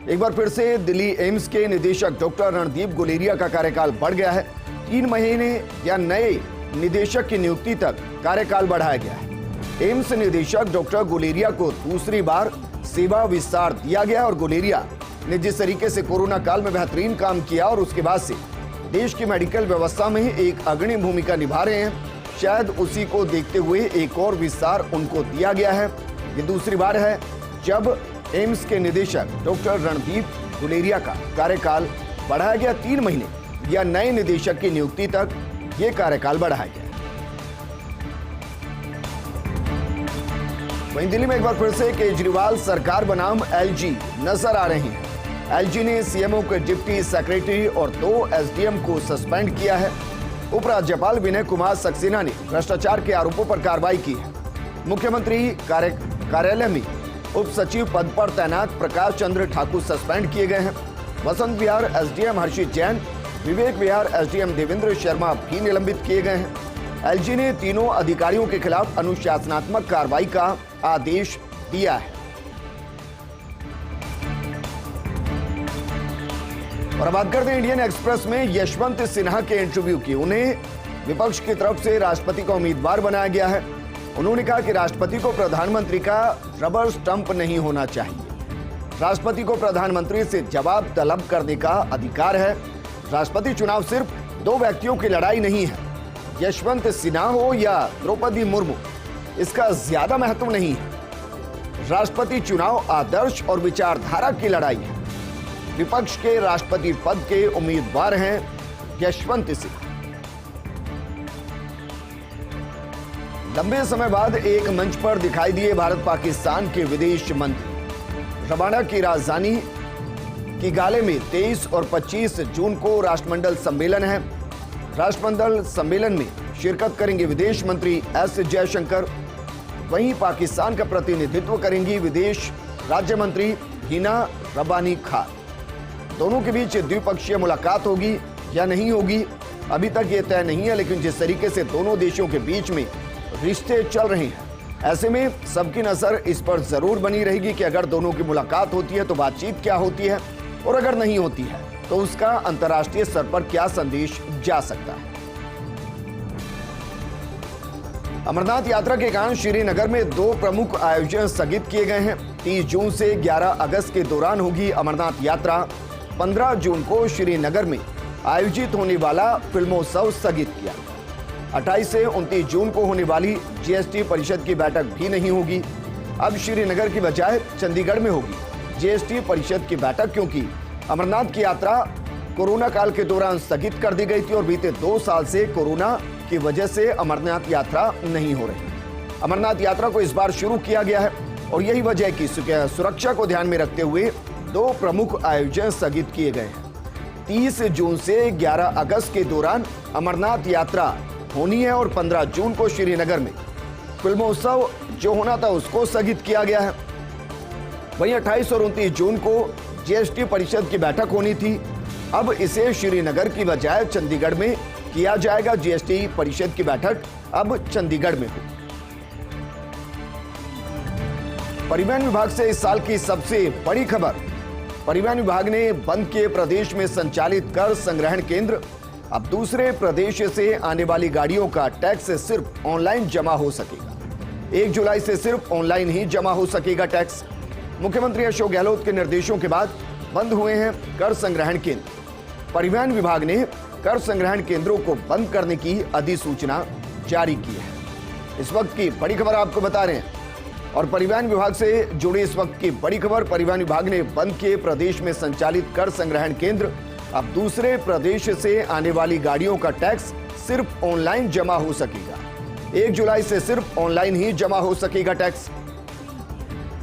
एक बार फिर से दिल्ली एम्स के निदेशक डॉक्टर रणदीप गुलेरिया का कार्यकाल बढ़ गया है। 3 महीने या नए निदेशक की नियुक्ति तक कार्यकाल बढ़ाया गया है। एम्स निदेशक डॉक्टर गुलेरिया को दूसरी बार सेवा विस्तार दिया गया और गुलेरिया ने जिस तरीके से कोरोना काल में बेहतरीन काम किया और उसके बाद से देश की मेडिकल व्यवस्था में एक अग्रणी भूमिका निभा रहे हैं, शायद उसी को देखते हुए एक और विस्तार उनको दिया गया है। ये दूसरी बार है जब एम्स के निदेशक डॉक्टर रणदीप गुलेरिया का कार्यकाल बढ़ाया गया। 3 महीने या नए निदेशक की नियुक्ति तक ये कार्यकाल बढ़ाया गया। वहीं दिल्ली में एक बार फिर से केजरीवाल सरकार बनाम एलजी नजर आ रही है। एलजी ने सीएमओ के डिप्टी सेक्रेटरी और 2 एसडीएम को सस्पेंड किया है। उपराज्यपाल विनय कुमार सक्सेना ने भ्रष्टाचार के आरोपों पर कार्रवाई की है। मुख्यमंत्री कार्यालय में उप सचिव पद पर तैनात प्रकाश चंद्र ठाकुर सस्पेंड किए गए हैं। वसंत विहार एसडीएम हर्षित जैन, विवेक विहार एसडीएम देवेंद्र शर्मा भी निलंबित किए गए हैं। एलजी ने तीनों अधिकारियों के खिलाफ अनुशासनात्मक कार्रवाई का आदेश दिया है। और बात करते हैं इंडियन एक्सप्रेस में यशवंत सिन्हा के इंटरव्यू की। उन्हें विपक्ष की तरफ से राष्ट्रपति का उम्मीदवार बनाया गया है। उन्होंने कहा कि राष्ट्रपति को प्रधानमंत्री का रबर स्टंप नहीं होना चाहिए। राष्ट्रपति को प्रधानमंत्री से जवाब तलब करने का अधिकार है। राष्ट्रपति चुनाव सिर्फ 2 व्यक्तियों की लड़ाई नहीं है। यशवंत सिन्हा हो या द्रौपदी मुर्मू, इसका ज्यादा महत्व नहीं है। राष्ट्रपति चुनाव आदर्श और विचारधारा की लड़ाई है। विपक्ष के राष्ट्रपति पद के उम्मीदवार हैं यशवंत सिन्हा। लंबे समय बाद एक मंच पर दिखाई दिए भारत पाकिस्तान के विदेश मंत्री। रवांडा की राजधानी किगाले में 23 और 25 जून को राष्ट्रमंडल सम्मेलन है। राष्ट्रमंडल सम्मेलन में शिरकत करेंगे विदेश मंत्री एस जयशंकर। वहीं पाकिस्तान का प्रतिनिधित्व करेंगी विदेश राज्य मंत्री हिना रब्बानी खान। दोनों के बीच द्विपक्षीय मुलाकात होगी या नहीं होगी अभी तक ये तय नहीं है, लेकिन जिस तरीके से दोनों देशों के बीच में रिश्ते चल रहे हैं, ऐसे में सबकी नजर इस पर जरूर बनी रहेगी कि अगर दोनों की मुलाकात होती है तो बातचीत क्या होती है और अगर नहीं होती है तो उसका अंतर्राष्ट्रीय स्तर पर क्या संदेश जा सकता है। अमरनाथ यात्रा के कारण श्रीनगर में 2 प्रमुख आयोजन स्थगित किए गए हैं। 30 जून से 11 अगस्त के दौरान होगी अमरनाथ यात्रा। 15 जून को श्रीनगर में आयोजित होने वाला फिल्मोत्सव स्थगित किया। 28 से 29 जून को होने वाली जीएसटी परिषद की बैठक भी नहीं होगी। अब श्रीनगर की बजाय चंडीगढ़ में होगी जीएसटी परिषद की बैठक, क्योंकि अमरनाथ की यात्रा कोरोना काल के दौरान स्थगित कर दी गई थी और बीते 2 साल से कोरोना की वजह से अमरनाथ यात्रा नहीं हो रही। अमरनाथ यात्रा को इस बार शुरू किया गया है और यही वजह है कि सुरक्षा को ध्यान में रखते हुए 2 प्रमुख आयोजन स्थगित किए गए हैं। 30 जून से 11 अगस्त के दौरान अमरनाथ यात्रा होनी है और 15 जून को श्रीनगर में फिल्मोत्सव जो होना था उसको स्थगित किया गया है। वहीं 28 और 29 जून को जीएसटी परिषद की बैठक होनी थी। अब इसे श्रीनगर की बजाय चंडीगढ़ में किया जाएगा। जीएसटी परिषद की बैठक अब चंडीगढ़ में होगी। परिवहन विभाग से इस साल की सबसे बड़ी खबर। परिवहन विभाग ने बंद किए प्रदेश में संचालित कर संग्रहण केंद्र। अब दूसरे प्रदेश से आने वाली गाड़ियों का टैक्स सिर्फ ऑनलाइन जमा हो सकेगा। 1 जुलाई से सिर्फ ऑनलाइन ही जमा हो सकेगा टैक्स। मुख्यमंत्री अशोक गहलोत के निर्देशों के बाद बंद हुए हैं कर संग्रहण केंद्र। परिवहन विभाग ने कर संग्रहण केंद्रों को बंद करने की अधिसूचना जारी की है। इस वक्त की बड़ी खबर आपको बता रहे हैं और परिवहन विभाग से जुड़ी इस वक्त की बड़ी खबर। परिवहन विभाग ने बंद किए प्रदेश में संचालित कर संग्रहण केंद्र। अब दूसरे प्रदेश से आने वाली गाड़ियों का टैक्स सिर्फ ऑनलाइन जमा हो सकेगा। 1 जुलाई से सिर्फ ऑनलाइन ही जमा हो सकेगा टैक्स।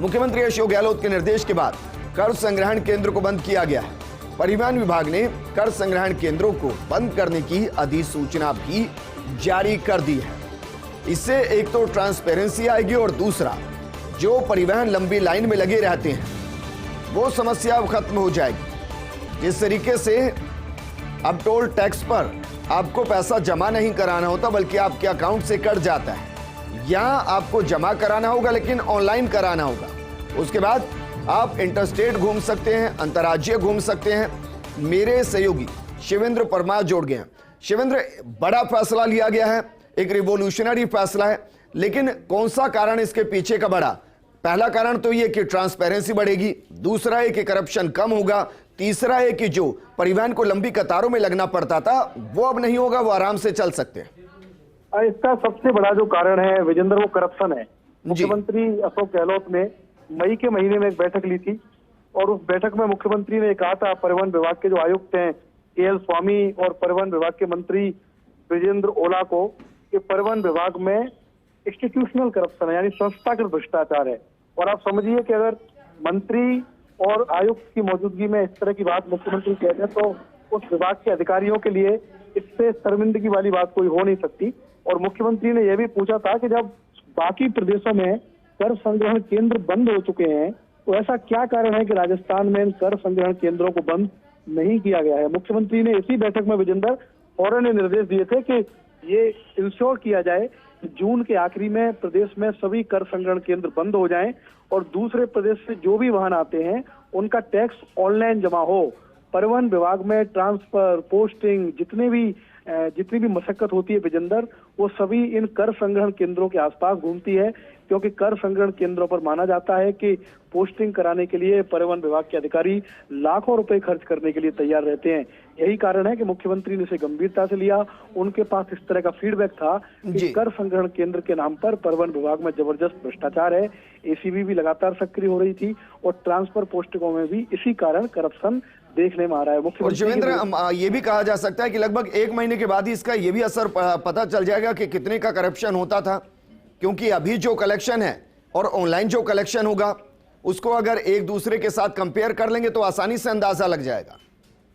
मुख्यमंत्री अशोक गहलोत के निर्देश के बाद कर संग्रहण केंद्र को बंद किया गया है। परिवहन विभाग ने कर संग्रहण केंद्रों को बंद करने की अधिसूचना भी जारी कर दी है। इससे एक तो ट्रांसपेरेंसी आएगी और दूसरा जो परिवहन लंबी लाइन में लगे रहते हैं वो समस्या अब खत्म हो जाएगी। जिस तरीके से अब टोल टैक्स पर आपको पैसा जमा नहीं कराना होता बल्कि आपके अकाउंट से कट जाता है, यहाँ आपको जमा कराना होगा लेकिन ऑनलाइन कराना होगा। उसके बाद आप इंटरस्टेट घूम सकते हैं, अंतर्राज्यीय घूम सकते हैं। मेरे सहयोगी शिवेंद्र परमार जोड़ गए हैं। शिवेंद्र, बड़ा फैसला लिया गया है, एक रिवॉल्यूशनरी फैसला है, लेकिन कौन सा कारण इसके पीछे का बड़ा? पहला कारण तो ये कि ट्रांसपेरेंसी बढ़ेगी, दूसरा है कि करप्शन कम होगा, तीसरा है कि जो परिवहन को लंबी कतारों में लगना पड़ता था वो अब नहीं होगा, वो आराम से चल सकते हैं। इसका सबसे बड़ा जो कारण है विजेंद्र, वो करप्शन है। मुख्यमंत्री अशोक गहलोत ने मई के महीने में एक बैठक ली थी और उस बैठक में मुख्यमंत्री ने कहा था परिवहन विभाग के जो आयुक्त हैं के.एल. स्वामी और परिवहन विभाग के मंत्री ब्रिजेंद्र ओला को कि परिवहन विभाग में इंस्टीट्यूशनल करप्शन है, यानी संस्थागत भ्रष्टाचार है। और आप समझिए कि अगर मंत्री और आयुक्त की मौजूदगी में इस तरह की बात मुख्यमंत्री कहते हैं तो उस विभाग के अधिकारियों के लिए इससे शर्मिंदगी वाली बात कोई हो नहीं सकती। और मुख्यमंत्री ने यह भी पूछा था कि जब बाकी प्रदेशों में कर संग्रहण केंद्र बंद हो चुके हैं तो ऐसा क्या कारण है कि राजस्थान में इन कर संग्रहण केंद्रों को बंद नहीं किया गया है। मुख्यमंत्री ने इसी बैठक में विजेंद्र फौरन ने निर्देश दिए थे कि ये इंश्योर किया जाए कि जून के आखिरी में प्रदेश में सभी कर संग्रहण केंद्र बंद हो जाएं और दूसरे प्रदेश से जो भी वाहन आते हैं उनका टैक्स ऑनलाइन जमा हो। परिवहन विभाग में ट्रांसफर, पोस्टिंग, जितनी भी मशक्कत होती है विजेंद्र, वो सभी इन कर संग्रहण केंद्रों के आसपास घूमती है, क्योंकि कर संग्रहण केंद्रों पर माना जाता है कि पोस्टिंग कराने के लिए परिवहन विभाग के अधिकारी लाखों रुपए खर्च करने के लिए तैयार रहते हैं। यही कारण है कि मुख्यमंत्री ने इसे गंभीरता से लिया। उनके पास इस तरह का फीडबैक था कि कर संग्रहण केंद्र के नाम पर परिवहन विभाग में जबरदस्त भ्रष्टाचार है। एसीबी भी लगातार सक्रिय हो रही थी और ट्रांसफर पोस्टिंगों में भी इसी कारण करप्शन देखने में आ रहा है। मुख्यमंत्री शिवेंद्र, ये भी कहा जा सकता है कि लगभग 1 महीने के बाद ही इसका ये भी असर पता चल जाएगा कि कितने का करप्शन होता था, क्योंकि अभी जो कलेक्शन है और ऑनलाइन जो कलेक्शन होगा उसको अगर एक दूसरे के साथ कंपेयर कर लेंगे तो आसानी से अंदाजा लग जाएगा।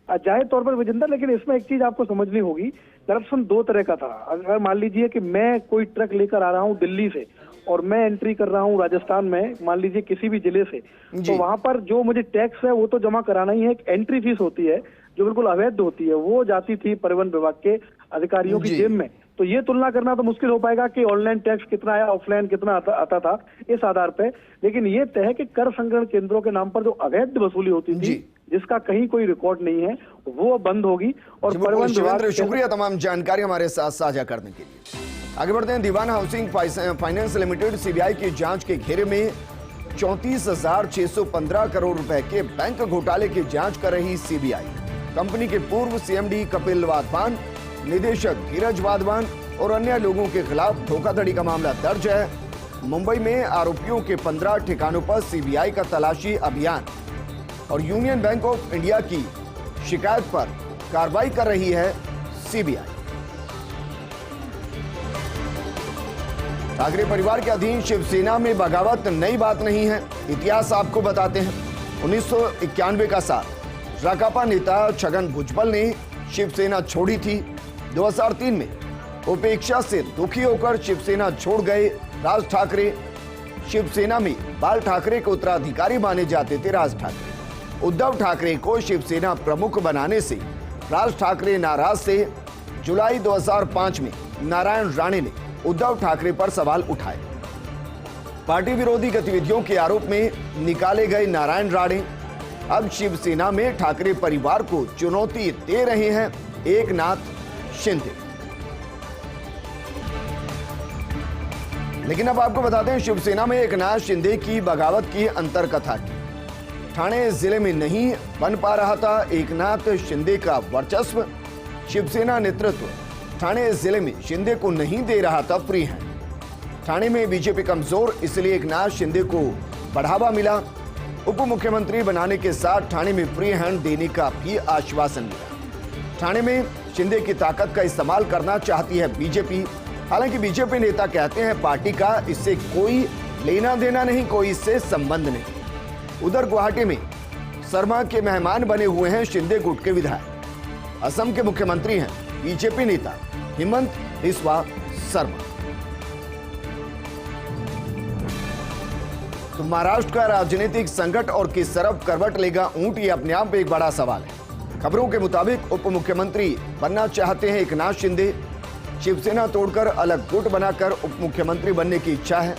जाहिर तौर पर विजेंद्र, लेकिन इसमें एक चीज आपको समझनी होगी, करप्शन 2 तरह का था। अगर मान लीजिए कि मैं कोई ट्रक लेकर आ रहा हूं दिल्ली से और मैं एंट्री कर रहा हूं राजस्थान में, मान लीजिए किसी भी जिले से, तो वहां पर जो मुझे टैक्स है वो तो जमा कराना ही है। एक एंट्री फीस होती है जो बिल्कुल अवैध होती है, वो जाती थी परिवहन विभाग के अधिकारियों की जेब में। तो ये तुलना करना तो मुश्किल हो पाएगा कि ऑनलाइन टैक्स कितना आया, ऑफलाइन कितना आता था इस आधार पे। लेकिन ये तय है कि कर संग्रहण केंद्रों के नाम पर जो अवैध वसूली होती थी जिसका कहीं कोई रिकॉर्ड नहीं है वो बंद होगी। और परिवहन विभाग, शुक्रिया तमाम जानकारी हमारे साथ साझा करने के लिए। आगे बढ़ते हैं। दीवान हाउसिंग फाइनेंस लिमिटेड सीबीआई की जांच के घेरे में 34,615 करोड़ रुपए के बैंक घोटाले की जांच कर रही सीबीआई कंपनी के पूर्व सीएमडी कपिल वाधवान, निदेशक धीरज वाधवान और अन्य लोगों के खिलाफ धोखाधड़ी का मामला दर्ज है। मुंबई में आरोपियों के 15 ठिकानों पर सीबीआई का तलाशी अभियान और यूनियन बैंक ऑफ इंडिया की शिकायत पर कार्रवाई कर रही है सीबीआई। ठाकरे परिवार के अधीन शिवसेना में बगावत नई बात नहीं है। इतिहास आपको बताते हैं। 1991 का साल राकापा नेता छगन भुजबल ने शिवसेना छोड़ी थी। 2003 में उपेक्षा से दुखी होकर शिवसेना छोड़ गए राज ठाकरे। शिवसेना में बाल ठाकरे के उत्तराधिकारी माने जाते थे राज ठाकरे। उद्धव ठाकरे को शिवसेना प्रमुख बनाने से राज ठाकरे नाराज थे। जुलाई 2005 में नारायण राणे ने उद्धव ठाकरे पर सवाल उठाए। पार्टी विरोधी गतिविधियों के आरोप में निकाले गए नारायण राणे अब शिवसेना में ठाकरे परिवार को चुनौती दे रहे हैं एकनाथ शिंदे। लेकिन अब आपको बताते हैं शिवसेना में एकनाथ शिंदे की बगावत की अंतरकथा की। ठाणे जिले में नहीं बन पा रहा था एकनाथ शिंदे का वर्चस्व। शिवसेना नेतृत्व ठाणे जिले में शिंदे को नहीं दे रहा था फ्री हैंड। ठाणे में बीजेपी कमजोर, इसलिए एकनाथ शिंदे को बढ़ावा मिला। उप मुख्यमंत्री बनाने के साथ ठाणे में फ्री हैंड देने का भी आश्वासन मिला। ठाणे में शिंदे की ताकत का इस्तेमाल करना चाहती है बीजेपी। हालांकि बीजेपी नेता कहते हैं पार्टी का इससे कोई लेना देना नहीं, कोई इससे संबंध नहीं। उधर गुवाहाटी में शर्मा के मेहमान बने हुए हैं शिंदे गुट के विधायक। असम के मुख्यमंत्री हैं बीजेपी नेता हेमंत बिस्वा शर्मा। तो महाराष्ट्र का राजनीतिक संकट और किस तरफ करवट लेगा ऊंट, ये अपने आप में एक बड़ा सवाल है। खबरों के मुताबिक उप मुख्यमंत्री बनना चाहते हैं एकनाथ शिंदे। शिवसेना तोड़कर अलग गुट बनाकर उप मुख्यमंत्री बनने की इच्छा है।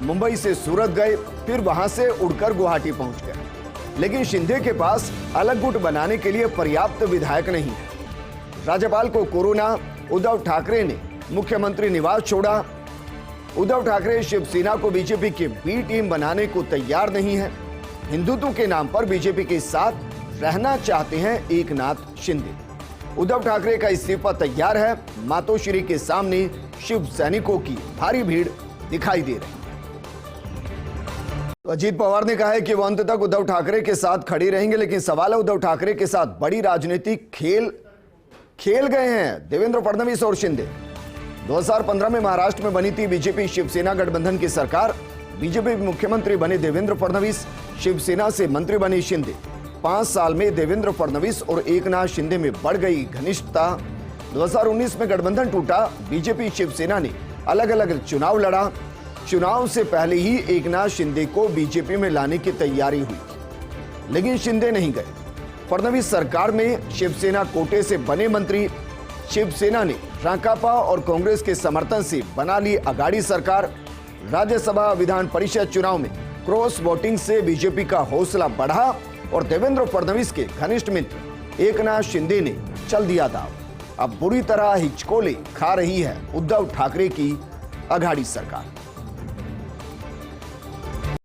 मुंबई से सूरत गए, फिर वहां से उड़कर गुवाहाटी पहुंच गए। लेकिन शिंदे के पास अलग गुट बनाने के लिए पर्याप्त विधायक नहीं है। राज्यपाल को कोरोना, उद्धव ठाकरे ने मुख्यमंत्री निवास छोड़ा। उद्धव ठाकरे शिवसेना को बीजेपी की बी टीम बनाने को तैयार नहीं है। हिंदुत्व के नाम पर बीजेपी के साथ रहना चाहते हैं एकनाथ शिंदे। उद्धव ठाकरे का इस्तीफा तैयार है। मातोश्री के सामने शिव सैनिकों की भारी भीड़ दिखाई दे रही है। तो अजीत पवार ने कहा है कि वो अंत तक उद्धव ठाकरे के साथ खड़े रहेंगे, लेकिन सवाल है उद्धव ठाकरे के साथ बड़ी राजनीतिक खेल गए हैं देवेंद्र फडणवीस और शिंदे। 2015 में महाराष्ट्र में बनी थी बीजेपी शिवसेना गठबंधन की सरकार। बीजेपी मुख्यमंत्री बने देवेंद्र फडणवीस, शिवसेना से मंत्री बने शिंदे। 5 साल में देवेंद्र फडणवीस और एकनाथ शिंदे में बढ़ गई घनिष्ठता। 2019 में गठबंधन टूटा। बीजेपी शिवसेना ने अलग अलग चुनाव लड़ा। चुनाव से पहले ही एकनाथ शिंदे को बीजेपी में लाने की तैयारी हुई, लेकिन शिंदे नहीं गए। फडणवीस सरकार में शिवसेना कोटे से बने मंत्री। शिवसेना ने राकांपा और कांग्रेस के समर्थन से बना ली अगाड़ी सरकार। राज्यसभा विधान परिषद चुनाव में क्रॉस वोटिंग से बीजेपी का हौसला बढ़ा और देवेंद्र फडणवीस के घनिष्ठ मित्र एकनाथ शिंदे ने चल दिया दाव। अब बुरी तरह हिचकोले खा रही है उद्धव ठाकरे की अघाड़ी सरकार।